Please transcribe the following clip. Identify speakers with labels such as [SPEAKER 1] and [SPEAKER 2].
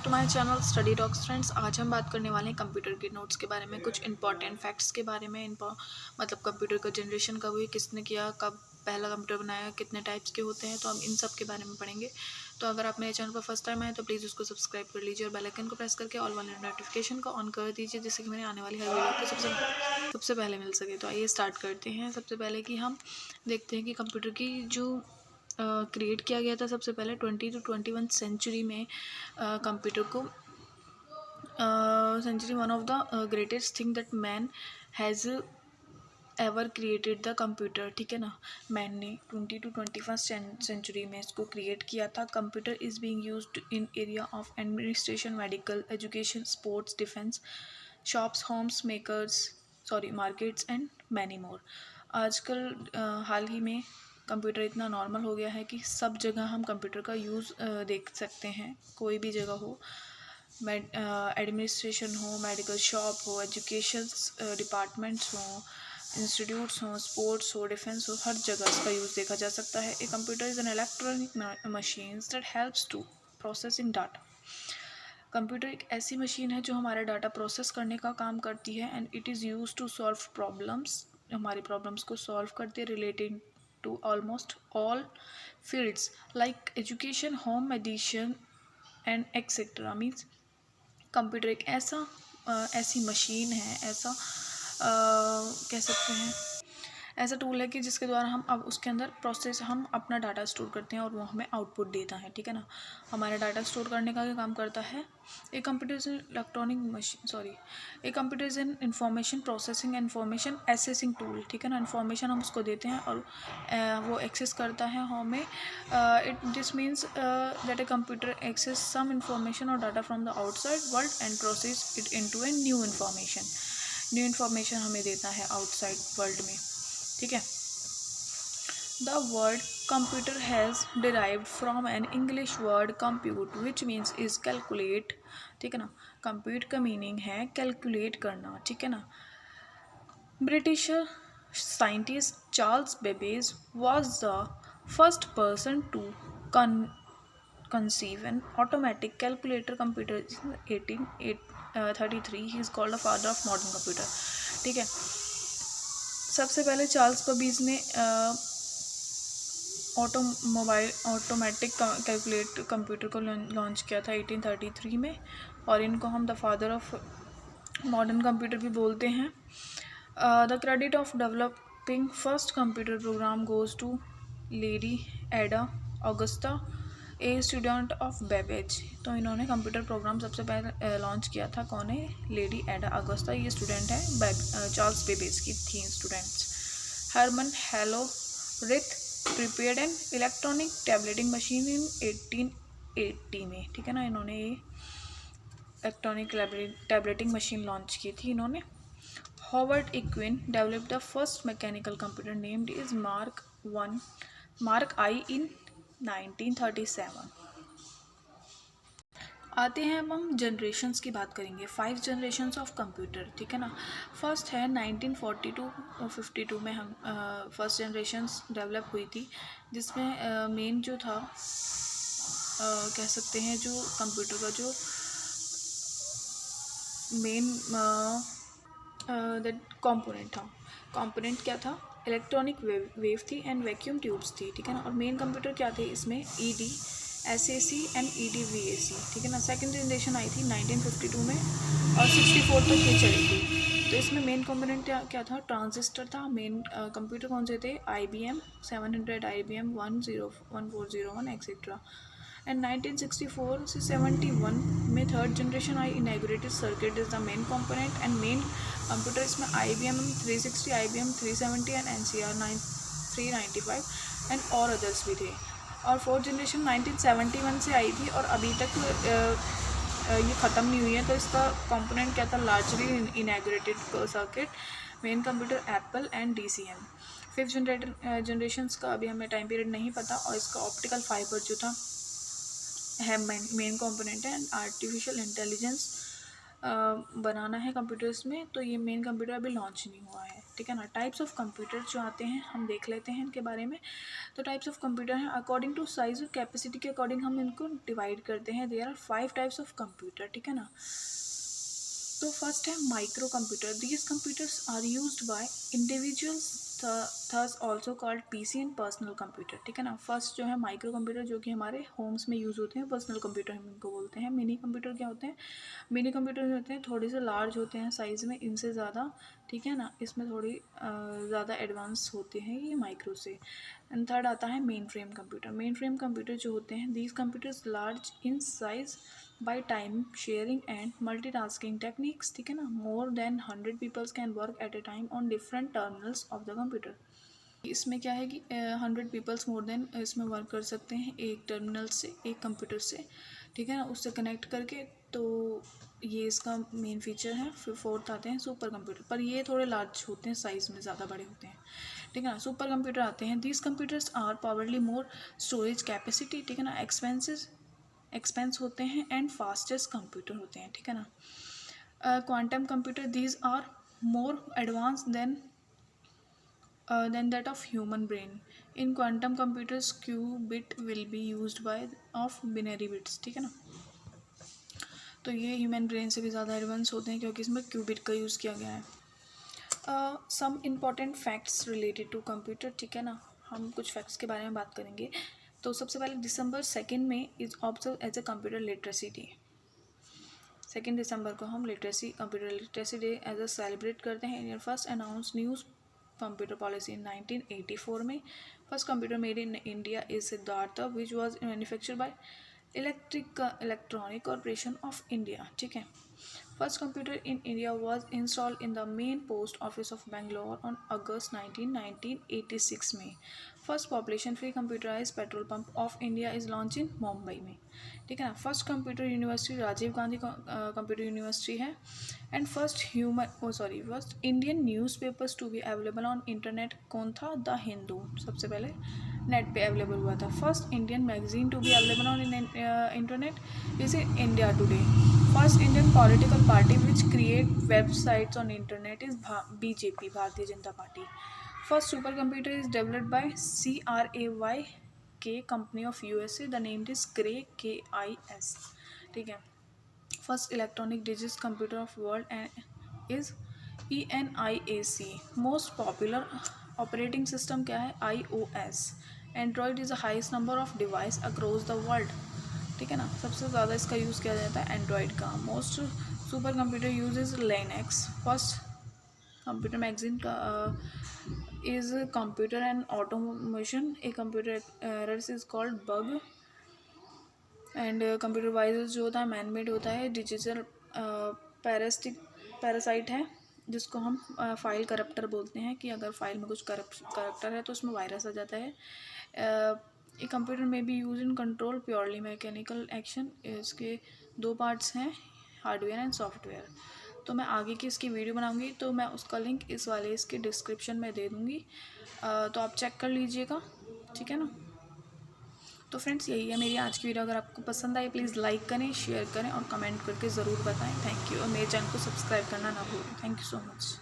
[SPEAKER 1] Back to my channel study talks friends. आज हम बात करने वाले हैं कंप्यूटर के नोट्स के बारे में, कुछ इंपॉर्टेंट फैक्ट्स के बारे में। मतलब कंप्यूटर का जनरेशन कब हुई, किसने किया, कब पहला कंप्यूटर बनाया, कितने टाइप्स के होते हैं, तो हम इन सब के बारे में पढ़ेंगे। तो अगर आप मेरे चैनल पर फर्स्ट टाइम आए तो प्लीज़ उसको सब्सक्राइब कर लीजिए और बेल आइकन को प्रेस करके ऑल वाले नोटिफिकेशन को ऑन कर दीजिए, जिससे कि मेरे आने वाली हर वीडियो आपको सबसे पहले मिल सके। तो आइए स्टार्ट करते हैं। सबसे पहले कि हम देखते हैं कि कंप्यूटर की जो क्रिएट किया गया था सबसे पहले 20 to 21 सेंचुरी में। कंप्यूटर को century one of the greatest thing that man has ever created the computer. ठीक है ना, मैन ने 20 to 21 सेंचुरी में इसको क्रिएट किया था। Computer is being used in area of administration, medical, education, sports, defence, shops, homes, markets and many more. आजकल हाल ही में कंप्यूटर इतना नॉर्मल हो गया है कि सब जगह हम कंप्यूटर का यूज़ देख सकते हैं। कोई भी जगह हो, एडमिनिस्ट्रेशन हो, मेडिकल शॉप हो, एजुकेशन डिपार्टमेंट्स हो, इंस्टीट्यूट्स हो, स्पोर्ट्स हो, डिफेंस हो, हर जगह इसका यूज़ देखा जा सकता है। A computer is an electronic machines that helps to processing data. Computer एक ऐसी मशीन है जो हमारा डाटा प्रोसेस करने का काम करती है and it is use to solve problems. हमारी प्रॉब्लम्स को सॉल्व करते related to almost all fields like education, home, medicine and etcetera. Means computer एक ऐसी मशीन है, कह सकते हैं ऐसा टूल है कि जिसके द्वारा हम अब उसके अंदर हम अपना डाटा स्टोर करते हैं और वो हमें आउटपुट देता है। ठीक है ना, हमारा डाटा स्टोर करने का काम करता है। A computer is an information processing, information assessing tool. ठीक है ना, इंफॉर्मेशन हम उसको देते हैं और वो एक्सेस करता है हमें। This means that a computer access some information और data from the outside world and process it into a new information हमें देता है आउटसाइड वर्ल्ड में। ठीक है, the word computer has derived from an English word compute which means is calculate. ठीक है ना, कंप्यूट का मीनिंग है कैलकुलेट करना। ठीक है ना, British scientist Charles Babbage was the first person to conceive an automatic calculator computer in 1833. He is called the father of modern computer. ठीक है, सबसे पहले चार्ल्स बेबेज ने ऑटोमेटिक कैलकुलेट कंप्यूटर को लॉन्च किया था 1833 में, और इनको हम the father of modern computer भी बोलते हैं। The credit of developing first computer program goes to lady Ada Augusta, a student of Babbage. तो इन्होंने कंप्यूटर प्रोग्राम सबसे पहले लॉन्च किया था। कौन है? लेडी एडा अगस्ता, ये स्टूडेंट है चार्ल्स बेबेज की थी students. Herman Hollerith prepared an electronic tabulating machine in 1880 में। ठीक है ना, इन्होंने ये इलेक्ट्रॉनिक टैबलेटिंग मशीन लॉन्च की थी इन्होंने। Howard Aiken developed the first mechanical computer named is Mark I in 1937। आते हैं अब हम जनरेशन्स की बात करेंगे। 5 जनरेशन्स ऑफ कंप्यूटर। ठीक है ना, फर्स्ट है 1942 और 52 में हम फर्स्ट जनरेशन्स डेवलप हुई थी, जिसमें मेन जो था कह सकते हैं जो कंप्यूटर का जो मेन कंपोनेंट था। कंपोनेंट क्या था? इलेक्ट्रॉनिक वेव थी एंड वैक्यूम ट्यूब्स थी। ठीक है ना, और मेन कंप्यूटर क्या थे इसमें? ED SAC and EDVAC। ठीक है ना, सेकेंड जनरेशन आई थी 1952 में और 64 तक ये चली थी। तो इसमें मेन कंपोनेंट क्या था? ट्रांजिस्टर था। मेन कंप्यूटर कौन से थे? IBM 700, IBM 1401 etcetera. एंड 1964 से 71 में थर्ड जनरेशन आई, inaugurated circuit is the main component and main computer इसमें IBM 360, IBM 370 and NCR 395 and और अदर्स भी थे। और फोर्थ जनरेशन 1971 से आई थी और अभी तक ये ख़त्म नहीं हुई है। तो इसका कंपोनेंट क्या था? Largely inaugurated circuit, main computer Apple and DCM। Fifth generation का अभी हमें टाइम पीरियड नहीं पता, और इसका ऑप्टिकल फाइबर जो था है मेन कंपोनेंट है एंड आर्टिफिशियल इंटेलिजेंस बनाना है कंप्यूटर्स में, तो ये मेन कंप्यूटर अभी लॉन्च नहीं हुआ है, ठीक है ना। टाइप्स ऑफ कंप्यूटर जो आते हैं हम देख लेते हैं इनके बारे में। तो टाइप्स ऑफ कंप्यूटर हैं अकॉर्डिंग टू साइज और कैपेसिटी के अकॉर्डिंग हम इनको डिवाइड करते हैं। There are 5 types of computer, ठीक है ना। तो फर्स्ट है microcomputer. These computers are used by individuals they're also called PC and personal computer, ठीक है ना। फर्स्ट जो है माइक्रो कंप्यूटर, जो कि हमारे होम्स में यूज़ होते हैं। पर्सनल कंप्यूटर हम इनको बोलते हैं। मिनी कंप्यूटर क्या होते हैं? मिनी कंप्यूटर जो होते हैं थोड़े से लार्ज होते हैं साइज़ में इनसे ज़्यादा, ठीक है ना। इसमें थोड़ी ज़्यादा एडवांस होते हैं ये माइक्रो से। एंड थर्ड आता है main frame computer. Main frame computer जो होते हैं, these computers large in size by time sharing and multitasking techniques, ठीक है ना। More than 100 peoples can work at a time on different terminals of the computer. इसमें क्या है कि 100 पीपल्स मोर देन इसमें वर्क कर सकते हैं एक टर्मिनल से, एक कंप्यूटर से, ठीक है ना, उससे कनेक्ट करके। तो ये इसका मेन फीचर है। फिर फोर्थ आते हैं सुपर कंप्यूटर, पर ये थोड़े लार्ज होते हैं, साइज़ में ज़्यादा बड़े होते हैं, ठीक है ना। सुपर कंप्यूटर आते हैं। These computers are powerly more storage capacity, ठीक है ना, एक्सपेंस होते हैं एंड फास्टेस्ट कंप्यूटर होते हैं, ठीक है ना। Quantum computer, these are more advance than that of human brain. In quantum computers qubit will be used by of binary bits, ठीक है ना। तो ये ह्यूमन ब्रेन से भी ज़्यादा एडवांस होते हैं क्योंकि इसमें क्यूबिट का यूज़ किया गया है। Some important facts related to computer, ठीक है ना। हम कुछ फैक्ट्स के बारे में बात करेंगे। तो सबसे पहले December 2 में is observe as a computer literacy day. 2 दिसंबर को हम computer literacy day as a celebrate करते हैं। India first announce news computer policy in 1984 में। First computer made in India is Siddharth which was manufactured by electronic corporation of India, ठीक है। First computer in India was installed in the main post office of Bangalore on August 1986 में। First population free computerise petrol pump of India is launch in Mumbai में, ठीक है ना। First computer university Rajiv Gandhi computer university है। And first Indian newspapers to be available on internet कौन था? The Hindu, सबसे पहले नेट पे अवेलेबल हुआ था। First Indian magazine to be available on internet is India Today. First Indian political party which create websites on internet is BJP, Bharatiya Janata Party. First super computer is developed by CRAY company of USA, the name is Cray KIS, ठीक है। First electronic digital computer of world is ENIAC। Most popular operating system क्या है? iOS। Android is the highest number of device across the world, ठीक है ना। सबसे ज़्यादा इसका यूज़ किया जाता है एंड्रॉयड का। Most super computer use is Linux. First computer magazine का is computer and automation. A computer errors is called bug. And computer wise जो होता है मैन मेड होता है। डिजिटल पैरासाइट है जिसको हम फाइल करप्टर बोलते हैं, कि अगर फाइल में कुछ करप्टर है तो उसमें वायरस आ जाता है। ए कंप्यूटर में भी use in control purely mechanical action. इसके 2 पार्ट्स हैं, हार्डवेयर एंड सॉफ्टवेयर। तो मैं आगे की इसकी वीडियो बनाऊंगी, तो मैं उसका लिंक इस वाले इसके डिस्क्रिप्शन में दे दूंगी, तो आप चेक कर लीजिएगा, ठीक है ना। तो फ्रेंड्स यही है मेरी आज की वीडियो। अगर आपको पसंद आई प्लीज़ लाइक करें, शेयर करें और कमेंट करके ज़रूर बताएं। Thank you. और मेरे चैनल को सब्सक्राइब करना ना भूलें। Thank you so much.